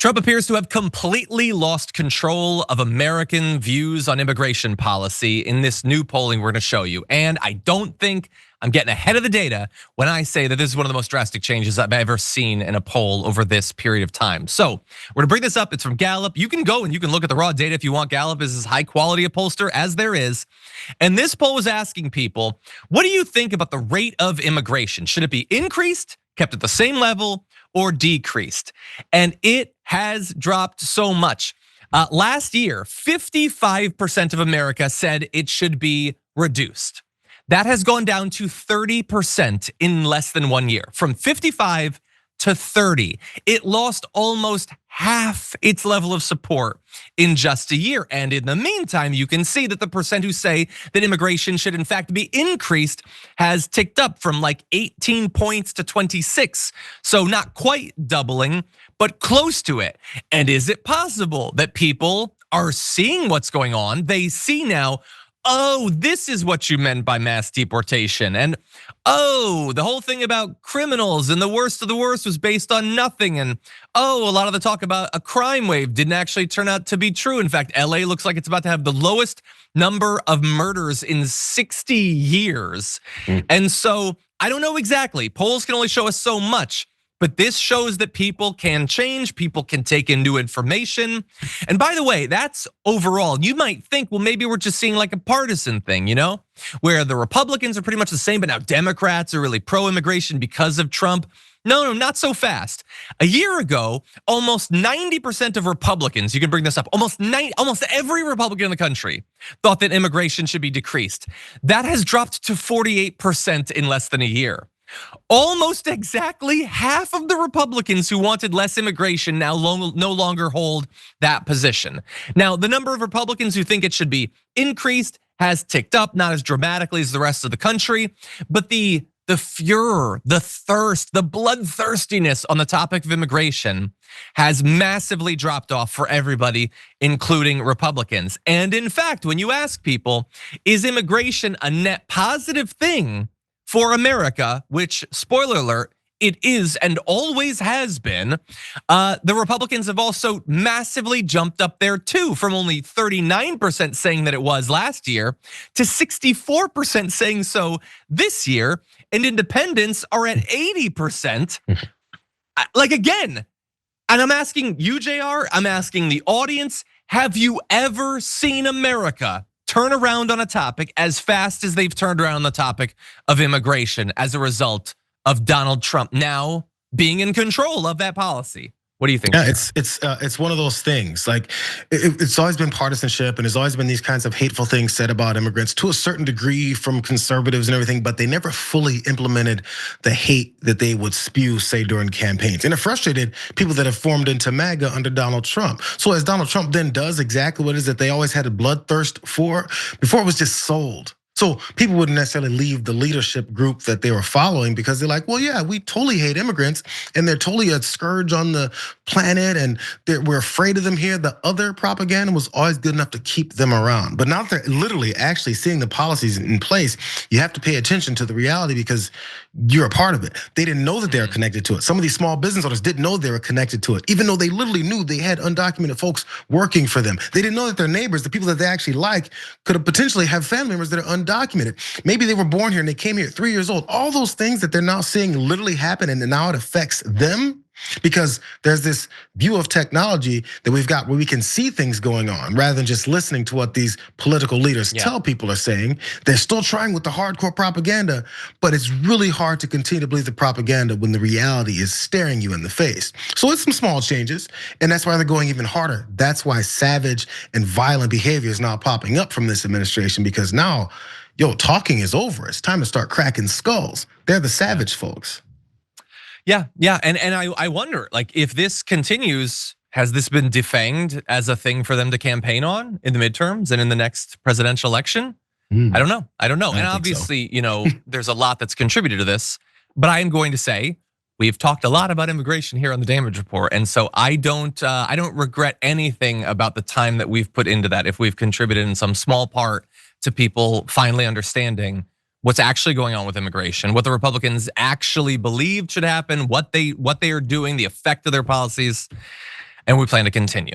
Trump appears to have completely lost control of American views on immigration policy in this new polling we're gonna show you. And I don't think I'm getting ahead of the data when I say that this is one of the most drastic changes I've ever seen in a poll over this period of time. So we're gonna bring this up, it's from Gallup. You can go and you can look at the raw data if you want. Gallup is as high quality a pollster as there is. And this poll was asking people, what do you think about the rate of immigration? Should it be increased, kept at the same level, or decreased? And it has dropped so much. Last year, 55% of America said it should be reduced. That has gone down to 30% in less than 1 year, from 55 to 30. It lost almost half its level of support in just a year. And in the meantime, you can see that the percent who say that immigration should in fact be increased has ticked up from like 18 points to 26. So not quite doubling, but close to it. And is it possible that people are seeing what's going on? They see now, oh, this is what you meant by mass deportation. And oh, the whole thing about criminals and the worst of the worst was based on nothing. And oh, a lot of the talk about a crime wave didn't actually turn out to be true. In fact, LA looks like it's about to have the lowest number of murders in 60 years. And so I don't know exactly. Polls can only show us so much. But this shows that people can change, people can take in new information. And by the way, that's overall. You might think, well, maybe we're just seeing like a partisan thing, where the Republicans are pretty much the same, but now Democrats are really pro-immigration because of Trump. No, not so fast. A year ago, almost 90% of Republicans, you can bring this up, almost every Republican in the country thought that immigration should be decreased. That has dropped to 48% in less than a year. Almost exactly half of the Republicans who wanted less immigration now no longer hold that position. Now, the number of Republicans who think it should be increased has ticked up, not as dramatically as the rest of the country, but the furor, the thirst, the bloodthirstiness on the topic of immigration has massively dropped off for everybody, including Republicans. And in fact, when you ask people, is immigration a net positive thing for America, which, spoiler alert, it is and always has been, the Republicans have also massively jumped up there too, from only 39% saying that it was last year to 64% saying so this year, and independents are at 80%. Like again, and I'm asking you, JR, I'm asking the audience, have you ever seen America turn around on a topic as fast as they've turned around on the topic of immigration as a result of Donald Trump now being in control of that policy? What do you think? Yeah, it's one of those things. Like it's always been partisanship, and there's always been these kinds of hateful things said about immigrants to a certain degree from conservatives and everything, but they never fully implemented the hate that they would spew, say, during campaigns. And it frustrated people that have formed into MAGA under Donald Trump. So as Donald Trump then does exactly what it is that they always had a bloodthirst for, before it was just sold. So people wouldn't necessarily leave the leadership group that they were following because they're like, well, yeah, we totally hate immigrants and they're totally a scourge on the planet and we're afraid of them here. The other propaganda was always good enough to keep them around. But now that they're literally actually seeing the policies in place, you have to pay attention to the reality because you're a part of it. They didn't know that they were connected to it. Some of these small business owners didn't know they were connected to it, even though they literally knew they had undocumented folks working for them. They didn't know that their neighbors, the people that they actually like, could have potentially have family members that are undocumented. Maybe they were born here and they came here at 3 years old. All those things that they're now seeing literally happen, and now it affects them because there's this view of technology that we've got where we can see things going on rather than just listening to what these political leaders tell people are saying. They're still trying with the hardcore propaganda, but it's really hard to continue to believe the propaganda when the reality is staring you in the face. So it's some small changes, and that's why they're going even harder. That's why savage and violent behavior is now popping up from this administration, because now, talking is over. It's time to start cracking skulls. They're the savage folks. Yeah, and I wonder, like, if this continues, has this been defanged as a thing for them to campaign on in the midterms and in the next presidential election? I don't know. And obviously, there's a lot that's contributed to this, but I am going to say we've talked a lot about immigration here on the Damage Report, and so I don't regret anything about the time that we've put into that if we've contributed in some small part to people finally understanding what's actually going on with immigration, what the Republicans actually believed should happen, what they are doing, the effect of their policies. and we plan to continue.